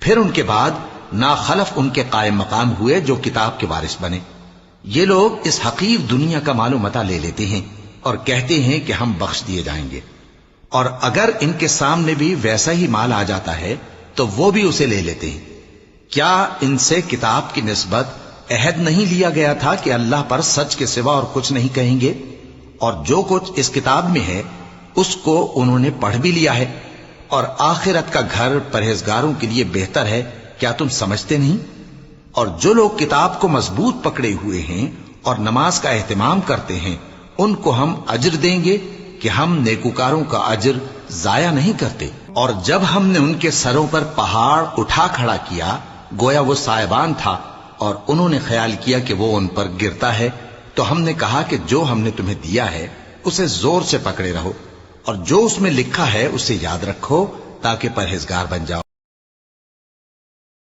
پھر ان کے بعد ناخلف ان کے قائم مقام ہوئے جو کتاب کے وارث بنے۔ یہ لوگ اس حقیر دنیا کا مال و متاع لے لیتے ہیں اور کہتے ہیں کہ ہم بخش دیے جائیں گے، اور اگر ان کے سامنے بھی ویسا ہی مال آ جاتا ہے تو وہ بھی اسے لے لیتے ہیں۔ کیا ان سے کتاب کی نسبت عہد نہیں لیا گیا تھا کہ اللہ پر سچ کے سوا اور کچھ نہیں کہیں گے؟ اور جو کچھ اس کتاب میں ہے اس کو انہوں نے پڑھ بھی لیا ہے، اور آخرت کا گھر پرہیزگاروں کے لیے بہتر ہے، کیا تم سمجھتے نہیں؟ اور جو لوگ کتاب کو مضبوط پکڑے ہوئے ہیں اور نماز کا اہتمام کرتے ہیں ان کو ہم اجر دیں گے کہ ہم نیکوکاروں کا اجر ضائع نہیں کرتے۔ اور جب ہم نے ان کے سروں پر پہاڑ اٹھا کھڑا کیا گویا وہ سائبان تھا، اور انہوں نے خیال کیا کہ وہ ان پر گرتا ہے، تو ہم نے کہا کہ جو ہم نے تمہیں دیا ہے اسے زور سے پکڑے رہو، اور جو اس میں لکھا ہے اسے یاد رکھو تاکہ پرہیزگار بن جاؤ۔